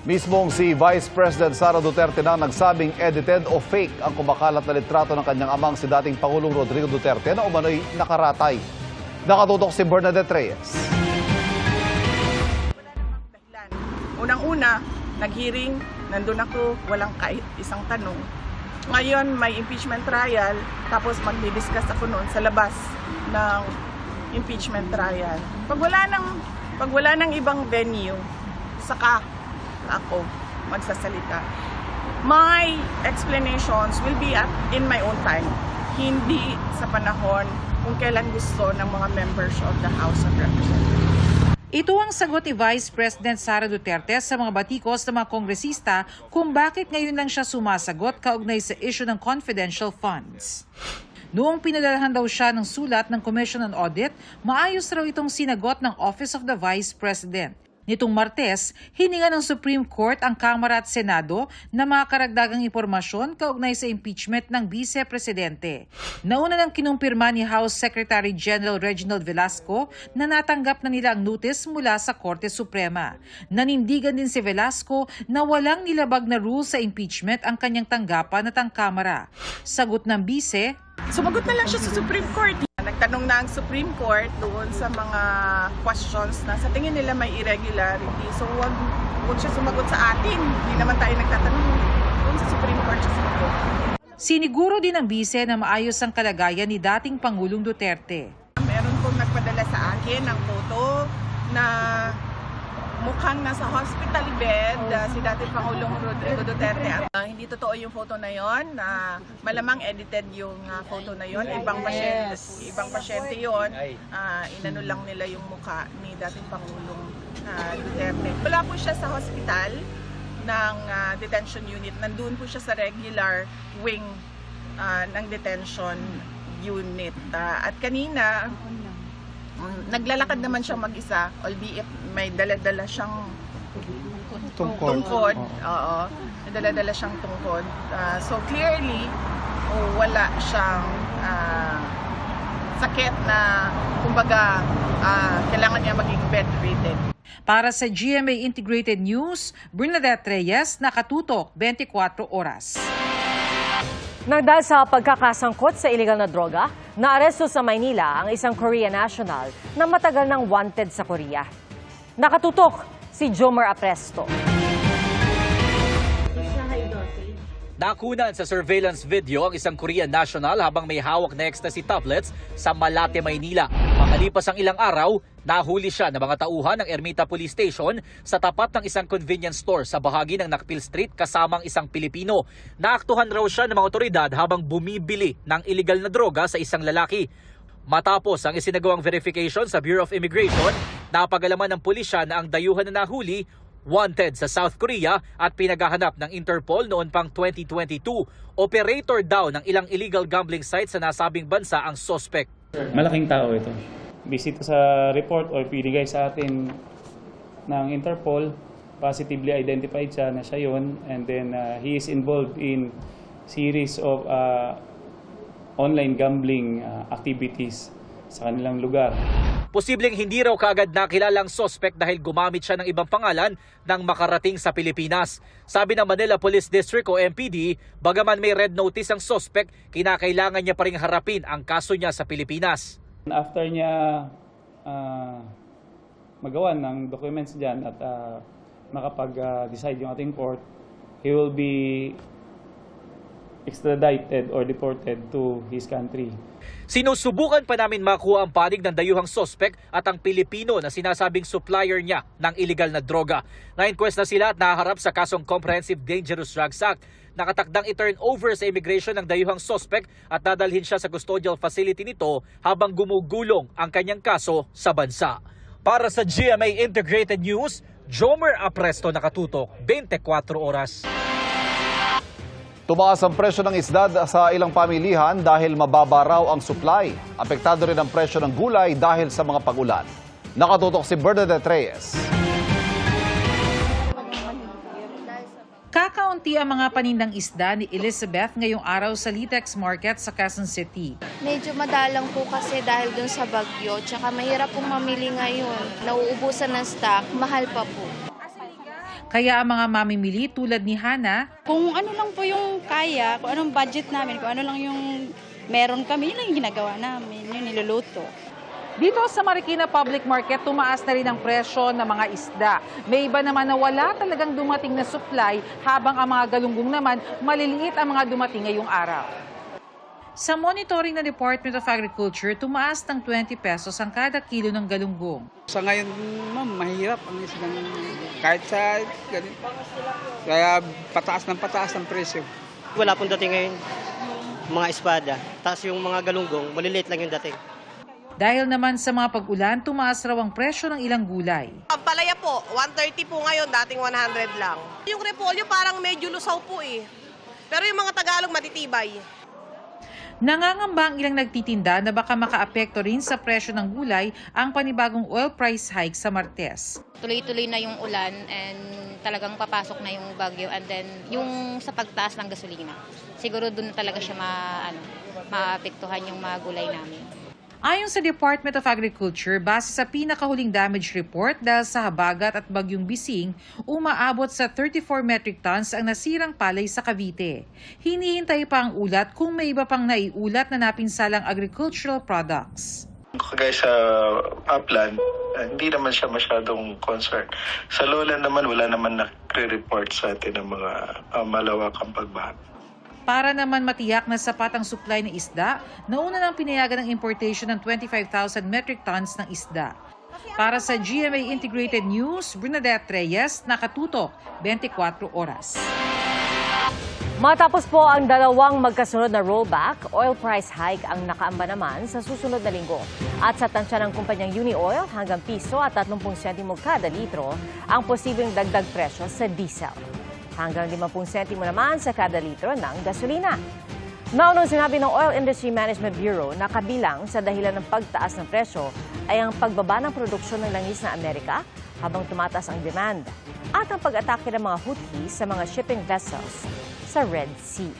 Mismong si Vice President Sara Duterte na nagsabing edited o fake ang kumakalat na litrato ng kanyang amang si dating Pangulong Rodrigo Duterte na umano'y nakaratay. Nakatutok si Bernadette Reyes. Unang-una, nag-hearing, nandun ako, walang kahit isang tanong. Ngayon, may impeachment trial, tapos magdi-discuss ako noon sa labas ng impeachment trial. Pag wala ng ibang venue, saka ako magsasalita. My explanations will be in my own time, hindi sa panahon kung kailan gusto ng mga members of the House of Representatives. Ito ang sagot ni Vice President Sara Duterte sa mga batikos ng mga kongresista kung bakit ngayon lang siya sumasagot kaugnay sa issue ng confidential funds. Noong pinadalhan daw siya ng sulat ng Commission on Audit, maayos raw itong sinagot ng Office of the Vice President. Nitong Martes, hininga ng Supreme Court ang Kamara at Senado na mga karagdagang impormasyon kaugnay sa impeachment ng Vice Presidente. Nauna nang kinumpirma ni House Secretary General Reginald Velasco na natanggap na nila ang notice mula sa Korte Suprema. Nanindigan din si Velasco na walang nilabag na rule sa impeachment ang kanyang tanggapan at ang Kamara. Sagot ng Vice, sumagot na lang siya sa Supreme Court. Nagtanong na ang Supreme Court doon sa mga questions na sa tingin nila may irregularity. So wag siya sumagot sa atin. Hindi naman tayo nagtatanong. Doon sa Supreme Court siya sumagot. Siniguro din ng Vice na maayos ang kalagayan ni dating Pangulong Duterte. Meron pong nagpadala sa akin ng photo na mukhang nasa hospital bed si dating Pangulong Rodrigo Duterte. Hindi totoo yung photo na yon. Malamang edited yung photo na yon. Ibang pasyente yon. Inano lang nila yung mukha ni dating Pangulong Duterte. Wala po siya sa hospital ng detention unit. Nandun po siya sa regular wing ng detention unit. At kanina, naglalakad naman siya mag-isa, albeit may dala-dala siyang tungkod. Oo, may dala-dala siyang tungkod. So clearly, wala siyang sakit na, kumbaga, kailangan niya maging bedridden. Para sa GMA Integrated News, Bernadette Reyes, nakatutok 24 oras. Nagdahil sa pagkakasangkot sa illegal na droga, naaresto sa Maynila ang isang Korean national na matagal nang wanted sa Korea. Nakatutok si Jomar Apresto. Nakunan sa surveillance video ang isang Korean national habang may hawak na ecstasy tablets sa Malate, Maynila. Makalipas ang ilang araw, nahuli siya ng mga tauhan ng Ermita Police Station sa tapat ng isang convenience store sa bahagi ng Nakpil Street kasamang isang Pilipino. Naaktuhan raw siya ng mga otoridad habang bumibili ng illegal na droga sa isang lalaki. Matapos ang isinagawang verification sa Bureau of Immigration, napag-alaman ng pulisya na ang dayuhan na nahuli wanted sa South Korea at pinaghahanap ng Interpol noon pang 2022. Operator daw ng ilang illegal gambling sites sa nasabing bansa ang suspect. Malaking tao ito. Bisita sa report or pinigay sa atin ng Interpol, positively identified siya na siya yun, and then he is involved in series of online gambling activities sa kanilang lugar. Posibleng hindi raw kaagad nakilalang suspect dahil gumamit siya ng ibang pangalan nang makarating sa Pilipinas. Sabi ng Manila Police District o MPD, bagaman may red notice ang suspect, kinakailangan niya pa ring harapin ang kaso niya sa Pilipinas. After niya magawa ng documents dyan at makapag-decide yung ating court, he will be extradited or deported to his country. Sinusubukan pa namin makuha ang panig ng dayuhang suspect at ang Pilipino na sinasabing supplier niya ng illegal na droga. Na-inquest na sila at naharap sa kasong Comprehensive Dangerous Drugs Act. Nakatakdang i-turn over sa immigration ng dayuhang suspect at dadalhin siya sa custodial facility nito habang gumugulong ang kanyang kaso sa bansa. Para sa GMA Integrated News, Jomar Apresto, nakatutok 24 oras. Tumaas ang presyo ng isda sa ilang pamilihan dahil mababa raw ang supply. Apektado rin ang presyo ng gulay dahil sa mga pag-ulan. Nakatutok si Bernadette Reyes. Kakaunti ang mga panindang isda ni Elizabeth ngayong araw sa Litex Market sa Quezon City. Medyo madalang po kasi dahil dun sa bagyo, tsaka mahirap pong mamili ngayon. Nauubusan ng stock, mahal pa po. Kaya ang mga mamimili tulad ni Hana, Kung ano lang po yung kaya, kung anong budget namin, kung ano lang yung meron kami, yun lang yung ginagawa namin, yun niluluto. dito sa Marikina Public Market, tumaas na rin ang presyo ng mga isda. May iba naman na wala talagang dumating na supply, habang ang mga galunggong naman, maliliit ang mga dumating ngayong araw. Sa monitoring ng Department of Agriculture, tumaas ng 20 pesos ang kada kilo ng galunggong. Sa ngayon, ma'am, mahirap ang isang kahit sa ganun. Kaya pataas ng presyo. Wala pong dating ngayon, mga espada. Tapos yung mga galunggong, maliliit lang yung dating. Dahil naman sa mga pag-ulan, tumaas raw ang presyo ng ilang gulay. Ang palaya po, 130 po ngayon, dating 100 lang. Yung repolyo parang medyo lusaw po eh. Pero yung mga Tagalog matitibay. Nangangamba ang ilang nagtitinda na baka makaapekto rin sa presyo ng gulay ang panibagong oil price hike sa Martes. Tuloy-tuloy na yung ulan and talagang papasok na yung bagyo, and then yung sa pagtaas ng gasolina. Siguro doon talaga siya maapektuhan yung mga gulay namin. Ayon sa Department of Agriculture, base sa pinakahuling damage report dahil sa habagat at bagyong Bising, umaabot sa 34 metric tons ang nasirang palay sa Cavite. Hinihintay pa ang ulat kung may iba pang naiulat na napinsalang agricultural products. Kagaya sa upland, hindi naman siya masyadong concern. Sa lowland naman, wala naman nagre-report sa atin ng mga malawakang pagbaha. Para naman matiyak na sapat ang supply ng isda, nauna nang pinayagan ng importation ng 25,000 metric tons ng isda. Para sa GMA Integrated News, Bernadette Reyes, nakatutok 24 oras. Matapos po ang dalawang magkasunod na rollback, oil price hike ang nakaamba naman sa susunod na linggo. At sa tansya ng kumpanyang Unioil, hanggang piso at 30 sentimo kada litro ang posibleng dagdag presyo sa diesel. Hanggang 50 sentimo naman sa kada litro ng gasolina. Naunang sinabi ng Oil Industry Management Bureau na kabilang sa dahilan ng pagtaas ng presyo ay ang pagbaba ng produksyon ng langis na Amerika habang tumataas ang demand at ang pag-atake ng mga Houthis sa mga shipping vessels sa Red Sea.